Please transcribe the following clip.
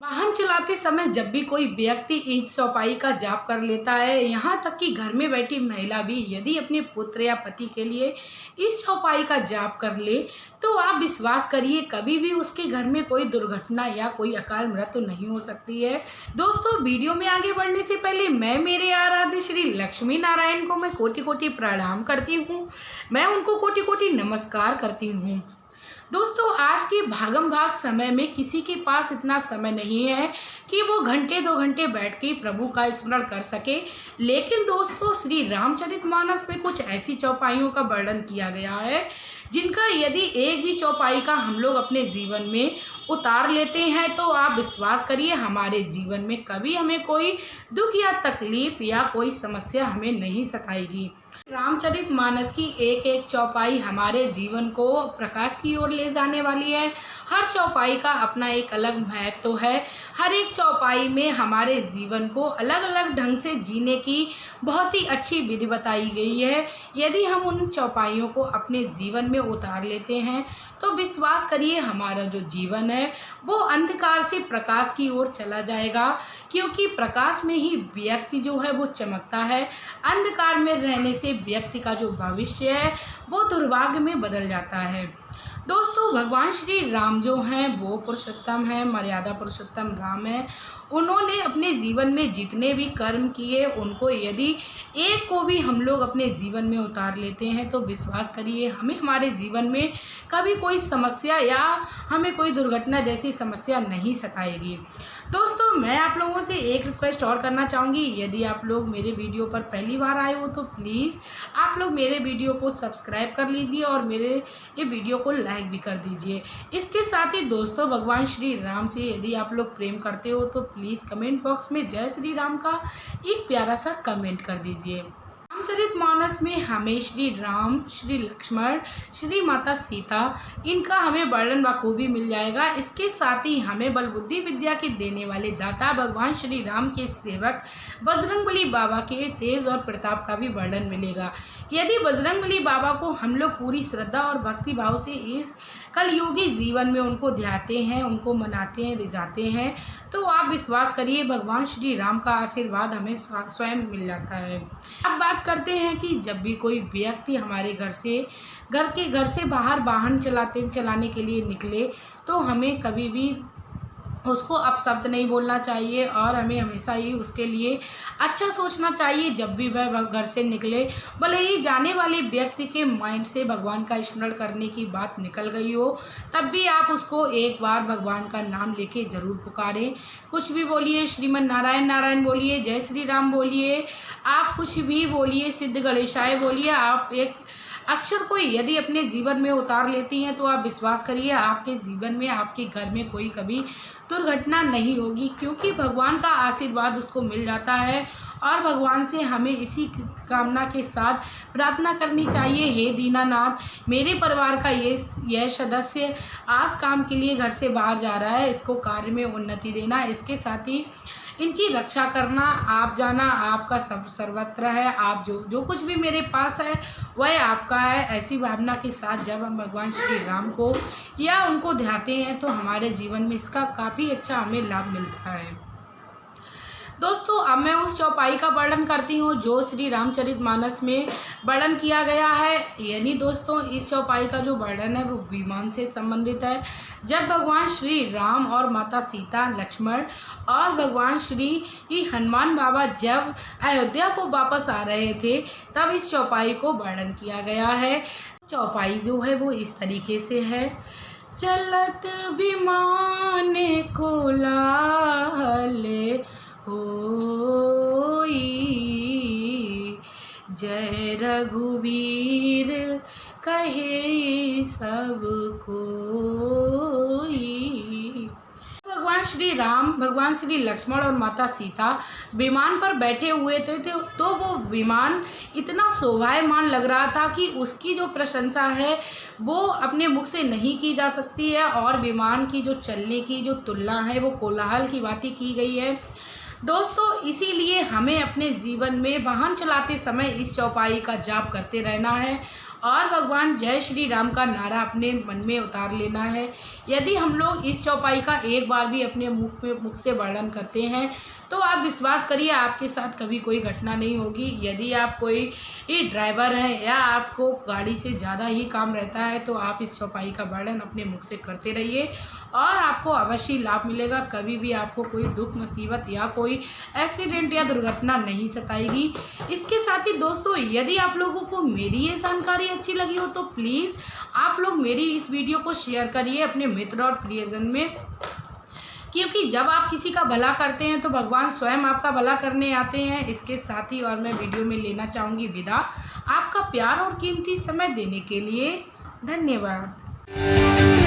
वाहन चलाते समय जब भी कोई व्यक्ति इस चौपाई का जाप कर लेता है, यहाँ तक कि घर में बैठी महिला भी यदि अपने पुत्र या पति के लिए इस चौपाई का जाप कर ले, तो आप विश्वास करिए कभी भी उसके घर में कोई दुर्घटना या कोई अकाल मृत्यु नहीं हो सकती है। दोस्तों, वीडियो में आगे बढ़ने से पहले मैं मेरे आराध्य श्री लक्ष्मी नारायण को मैं कोटि कोटि प्रणाम करती हूँ। मैं उनको कोटि कोटि नमस्कार करती हूँ। दोस्तों, आज के भागम भाग समय में किसी के पास इतना समय नहीं है कि वो घंटे 2 घंटे बैठ के प्रभु का स्मरण कर सके। लेकिन दोस्तों, श्री रामचरितमानस में कुछ ऐसी चौपाइयों का वर्णन किया गया है जिनका यदि एक भी चौपाई का हम लोग अपने जीवन में उतार लेते हैं तो आप विश्वास करिए हमारे जीवन में कभी हमें कोई दुख या तकलीफ या कोई समस्या हमें नहीं सताएगी। रामचरितमानस की एक एक चौपाई हमारे जीवन को प्रकाश की ओर ले जाने वाली है। हर चौपाई का अपना एक अलग महत्व है। हर एक चौपाई में हमारे जीवन को अलग अलग ढंग से जीने की बहुत ही अच्छी विधि बताई गई है। यदि हम उन चौपाइयों को अपने जीवन में उतार लेते हैं तो विश्वास करिए हमारा जो जीवन है वो अंधकार से प्रकाश की ओर चला जाएगा, क्योंकि प्रकाश में ही व्यक्ति जो है वो चमकता है। अंधकार में रहने से व्यक्ति का जो भविष्य है वो दुर्भाग्य में बदल जाता है। दोस्तों, भगवान श्री राम जो हैं वो पुरुषोत्तम हैं, मर्यादा पुरुषोत्तम राम हैं। उन्होंने अपने जीवन में जितने भी कर्म किए उनको यदि एक को भी हम लोग अपने जीवन में उतार लेते हैं तो विश्वास करिए हमें हमारे जीवन में कभी कोई समस्या या हमें कोई दुर्घटना जैसी समस्या नहीं सताएगी। दोस्तों, मैं आप लोगों से एक रिक्वेस्ट और करना चाहूँगी। यदि आप लोग मेरे वीडियो पर पहली बार आए हो तो प्लीज़ आप लोग मेरे वीडियो को सब्सक्राइब कर लीजिए और मेरे ये वीडियो को लाइक भी कर दीजिए। इसके साथ ही दोस्तों, भगवान श्री राम से यदि आप लोग प्रेम करते हो तो प्लीज़ कमेंट बॉक्स में जय श्री राम का एक प्यारा सा कमेंट कर दीजिए। रामचरितमानस में हमें श्री राम, श्री लक्ष्मण, श्री माता सीता इनका हमें वर्णन बखूबी मिल जाएगा। इसके साथ ही हमें बल बुद्धि विद्या के देने वाले दाता भगवान श्री राम के सेवक बजरंगबली बाबा के तेज और प्रताप का भी वर्णन मिलेगा। यदि बजरंगबली बाबा को हम लोग पूरी श्रद्धा और भक्ति भाव से इस कलयुगी जीवन में उनको ध्याते हैं, उनको मनाते हैं, रिझाते हैं, तो आप विश्वास करिए भगवान श्री राम का आशीर्वाद हमें स्वयं मिल जाता है। अब बात करते हैं कि जब भी कोई व्यक्ति हमारे घर से बाहर वाहन चलाने के लिए निकले तो हमें कभी भी उसको अपशब्द नहीं बोलना चाहिए और हमें हमेशा ही उसके लिए अच्छा सोचना चाहिए। जब भी वह घर से निकले, भले ही जाने वाले व्यक्ति के माइंड से भगवान का स्मरण करने की बात निकल गई हो, तब भी आप उसको एक बार भगवान का नाम लेके ज़रूर पुकारें। कुछ भी बोलिए, श्रीमन नारायण नारायण बोलिए, जय श्री राम बोलिए, आप कुछ भी बोलिए, सिद्ध गणेशाय बोलिए। आप एक अक्षर को यदि अपने जीवन में उतार लेती हैं तो आप विश्वास करिए आपके जीवन में, आपके घर में कोई कभी दुर्घटना नहीं होगी, क्योंकि भगवान का आशीर्वाद उसको मिल जाता है। और भगवान से हमें इसी कामना के साथ प्रार्थना करनी चाहिए, हे दीनानाथ, मेरे परिवार का यह सदस्य आज काम के लिए घर से बाहर जा रहा है, इसको कार्य में उन्नति देना, इसके साथ ही इनकी रक्षा करना। आप जाना आपका सब सर्वत्र है, आप जो कुछ भी मेरे पास है वह आपका है। ऐसी भावना के साथ जब हम भगवान श्री राम को या उनको ध्याते हैं तो हमारे जीवन में इसका काफ़ी अच्छा हमें लाभ मिलता है। दोस्तों, अब मैं उस चौपाई का वर्णन करती हूँ जो श्री रामचरितमानस में वर्णन किया गया है। यानी दोस्तों, इस चौपाई का जो वर्णन है वो विमान से संबंधित है। जब भगवान श्री राम और माता सीता, लक्ष्मण और भगवान श्री हनुमान बाबा जब अयोध्या को वापस आ रहे थे तब इस चौपाई को वर्णन किया गया है। चौपाई जो है वो इस तरीके से है। चलत विमान को लाले होई, जय रघुवीर कहे सब कोई। भगवान श्री राम, भगवान श्री लक्ष्मण और माता सीता विमान पर बैठे हुए थे तो वो विमान इतना शोभायमान लग रहा था कि उसकी जो प्रशंसा है वो अपने मुख से नहीं की जा सकती है। और विमान की जो चलने की जो तुलना है वो कोलाहल की बातें की गई है। दोस्तों, इसीलिए हमें अपने जीवन में वाहन चलाते समय इस चौपाई का जाप करते रहना है और भगवान जय श्री राम का नारा अपने मन में उतार लेना है। यदि हम लोग इस चौपाई का एक बार भी अपने मुख से वर्णन करते हैं तो आप विश्वास करिए आपके साथ कभी कोई घटना नहीं होगी। यदि आप कोई ड्राइवर हैं या आपको गाड़ी से ज़्यादा ही काम रहता है तो आप इस चौपाई का वर्णन अपने मुख से करते रहिए और आपको अवश्य लाभ मिलेगा। कभी भी आपको कोई दुख मुसीबत या कोई एक्सीडेंट या दुर्घटना नहीं सताएगी। इसके साथ ही दोस्तों, यदि आप लोगों को मेरी ये जानकारी अच्छी लगी हो तो प्लीज़ आप लोग मेरी इस वीडियो को शेयर करिए अपने मित्र और प्रियजन में, क्योंकि जब आप किसी का भला करते हैं तो भगवान स्वयं आपका भला करने आते हैं। इसके साथ ही और मैं वीडियो में लेना चाहूँगी विदा। आपका प्यार और कीमती समय देने के लिए धन्यवाद।